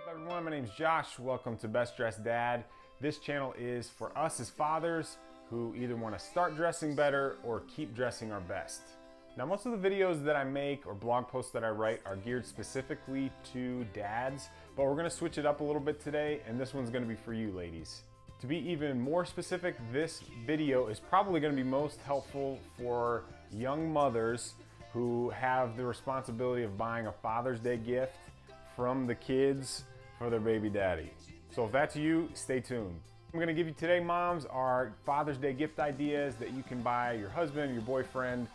Hello everyone, my name is Josh. Welcome to Best Dressed Dad. This channel is for us as fathers who either want to start dressing better or keep dressing our best. Now, most of the videos that I make or blog posts that I write are geared specifically to dads, but we're going to switch it up a little bit today, and this one's going to be for you ladies. To be even more specific, this video is probably going to be most helpful for young mothers who have the responsibility of buying a Father's Day gift from the kids for their baby daddy. So if that's you, stay tuned. I'm gonna give you today, moms, our Father's Day gift ideas that you can buy your husband, your boyfriend,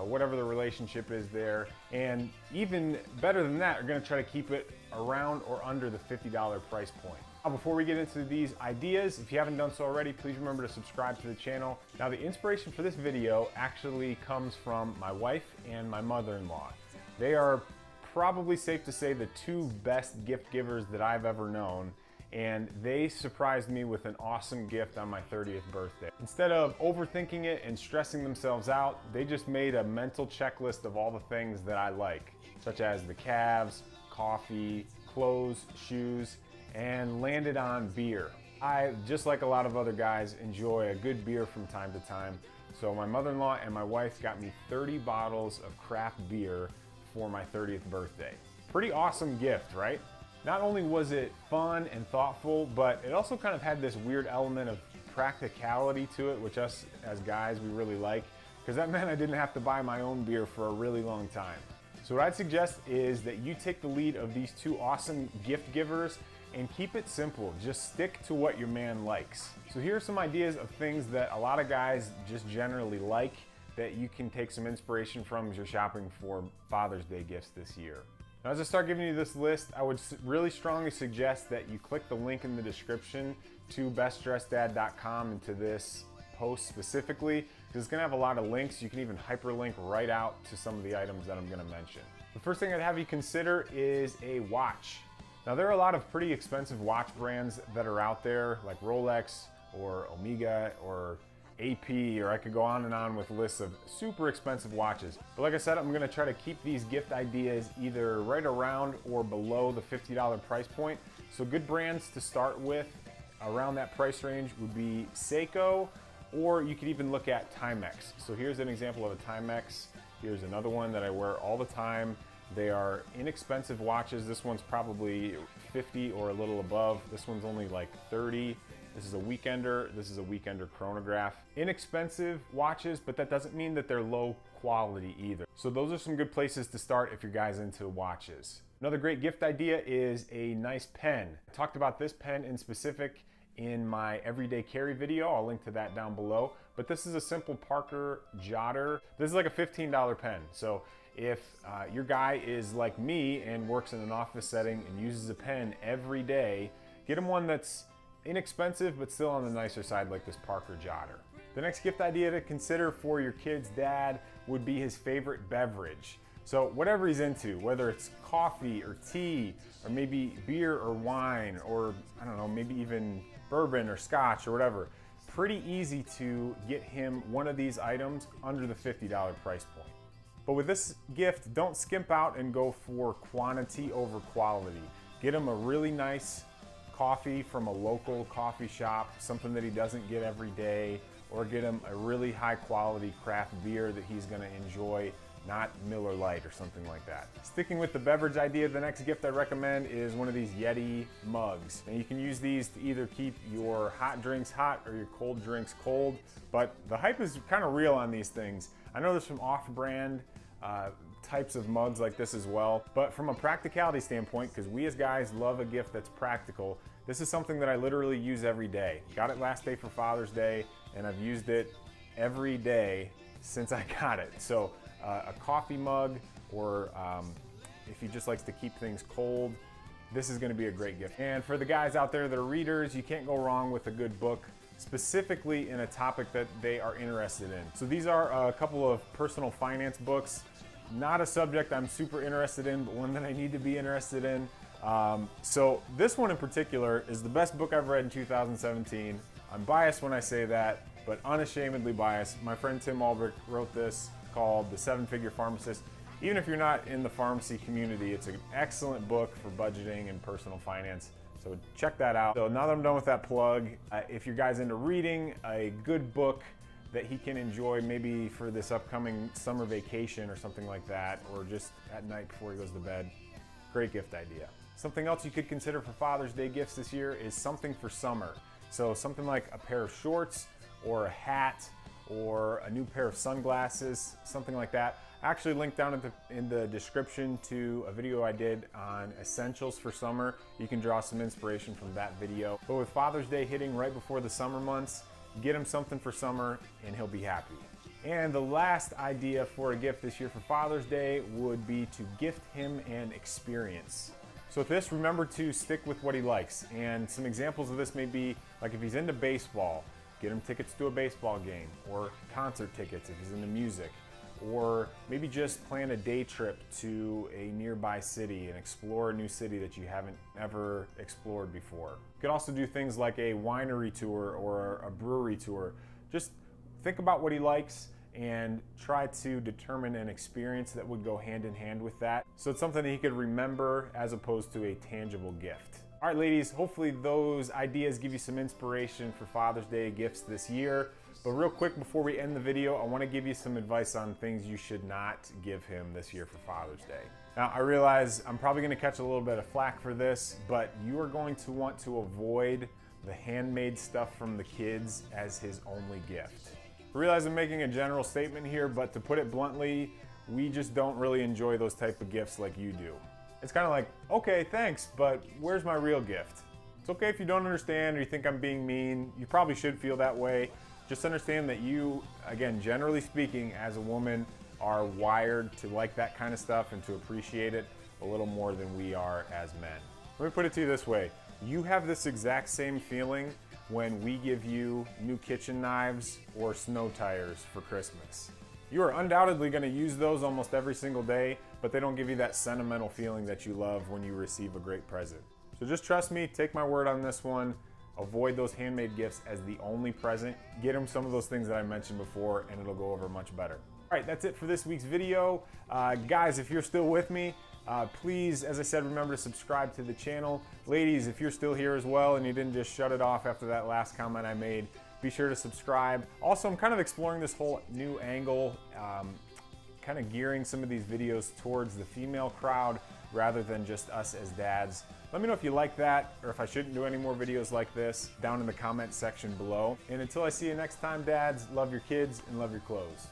whatever the relationship is there. And even better than that, we're gonna try to keep it around or under the $50 price point. Now, before we get into these ideas, if you haven't done so already, please remember to subscribe to the channel. Now, the inspiration for this video actually comes from my wife and my mother-in-law. They are probably safe to say the two best gift givers that I've ever known, and they surprised me with an awesome gift on my 30th birthday. Instead of overthinking it and stressing themselves out, they just made a mental checklist of all the things that I like, such as the calves, coffee, clothes, shoes, and landed on beer. I, just like a lot of other guys, enjoy a good beer from time to time, so my mother-in-law and my wife got me 30 bottles of craft beer for my 30th birthday. Pretty awesome gift, right? Not only was it fun and thoughtful, but it also kind of had this weird element of practicality to it, which us as guys, we really like, because that meant I didn't have to buy my own beer for a really long time. So what I'd suggest is that you take the lead of these two awesome gift givers and keep it simple. Just stick to what your man likes. So here are some ideas of things that a lot of guys just generally like that you can take some inspiration from as you're shopping for Father's Day gifts this year. Now, as I start giving you this list, I would really strongly suggest that you click the link in the description to bestdresseddad.com and to this post specifically, because it's gonna have a lot of links. You can even hyperlink right out to some of the items that I'm gonna mention. The first thing I'd have you consider is a watch. Now, there are a lot of pretty expensive watch brands that are out there, like Rolex or Omega or AP, or I could go on and on with lists of super expensive watches. But like I said, I'm gonna try to keep these gift ideas either right around or below the $50 price point. So good brands to start with around that price range would be Seiko, or you could even look at Timex. So here's an example of a Timex. Here's another one that I wear all the time. They are inexpensive watches. This one's probably 50 or a little above. This one's only like 30. This is a weekender. This is a weekender chronograph. Inexpensive watches, but that doesn't mean that they're low quality either. So those are some good places to start if your guy's into watches. Another great gift idea is a nice pen. I talked about this pen in specific in my everyday carry video. I'll link to that down below. But this is a simple Parker Jotter. This is like a $15 pen. So if your guy is like me and works in an office setting and uses a pen every day, get him one that's inexpensive but still on the nicer side, like this Parker Jotter. The next gift idea to consider for your kid's dad would be his favorite beverage. So whatever he's into, whether it's coffee or tea or maybe beer or wine, or I don't know, maybe even bourbon or scotch or whatever, pretty easy to get him one of these items under the $50 price point. But with this gift, don't skimp out and go for quantity over quality. Get him a really nice coffee from a local coffee shop, something that he doesn't get every day, or get him a really high quality craft beer that he's gonna enjoy, not Miller Lite or something like that. Sticking with the beverage idea, the next gift I recommend is one of these Yeti mugs. And you can use these to either keep your hot drinks hot or your cold drinks cold, but the hype is kind of real on these things. I know there's some off-brand types of mugs like this as well, but from a practicality standpoint, because we as guys love a gift that's practical, this is something that I literally use every day. Got it last day for Father's Day, and I've used it every day since I got it. So a coffee mug, or if he just likes to keep things cold, this is gonna be a great gift. And for the guys out there that are readers, you can't go wrong with a good book, specifically in a topic that they are interested in. So these are a couple of personal finance books. Not a subject I'm super interested in, but one that I need to be interested in. So this one in particular is the best book I've read in 2017. I'm biased when I say that, but unashamedly biased. My friend Tim Albrecht wrote this, called The 7-Figure Pharmacist. Even if you're not in the pharmacy community, it's an excellent book for budgeting and personal finance. So check that out. So now that I'm done with that plug, if you guys into reading, a good book that he can enjoy maybe for this upcoming summer vacation or something like that, or just at night before he goes to bed, great gift idea. Something else you could consider for Father's Day gifts this year is something for summer. So something like a pair of shorts or a hat or a new pair of sunglasses, something like that. I actually linked down in the description to a video I did on essentials for summer. You can draw some inspiration from that video. But with Father's Day hitting right before the summer months, get him something for summer and he'll be happy. And the last idea for a gift this year for Father's Day would be to gift him an experience. So with this, remember to stick with what he likes. And some examples of this may be, like if he's into baseball, get him tickets to a baseball game, or concert tickets if he's into music, or maybe just plan a day trip to a nearby city and explore a new city that you haven't ever explored before. You could also do things like a winery tour or a brewery tour. Just think about what he likes and try to determine an experience that would go hand in hand with that. So it's something that he could remember as opposed to a tangible gift. All right, ladies, hopefully those ideas give you some inspiration for Father's Day gifts this year. But real quick before we end the video, I want to give you some advice on things you should not give him this year for Father's Day. Now, I realize I'm probably going to catch a little bit of flack for this, but you are going to want to avoid the handmade stuff from the kids as his only gift. I realize I'm making a general statement here, but to put it bluntly, we just don't really enjoy those type of gifts like you do. It's kind of like, okay, thanks, but where's my real gift? It's okay if you don't understand or you think I'm being mean. You probably should feel that way. Just understand that you, again, generally speaking, as a woman, are wired to like that kind of stuff and to appreciate it a little more than we are as men. Let me put it to you this way. You have this exact same feeling when we give you new kitchen knives or snow tires for Christmas. You are undoubtedly going to use those almost every single day, but they don't give you that sentimental feeling that you love when you receive a great present. So just trust me, take my word on this one. Avoid those handmade gifts as the only present. Get them some of those things that I mentioned before and it'll go over much better. All right, that's it for this week's video. Guys, if you're still with me, please, as I said, remember to subscribe to the channel. Ladies, if you're still here as well and you didn't just shut it off after that last comment I made, be sure to subscribe. Also, I'm kind of exploring this whole new angle, kind of gearing some of these videos towards the female crowd rather than just us as dads. Let me know if you like that or if I shouldn't do any more videos like this down in the comment section below. And until I see you next time, dads, love your kids and love your clothes.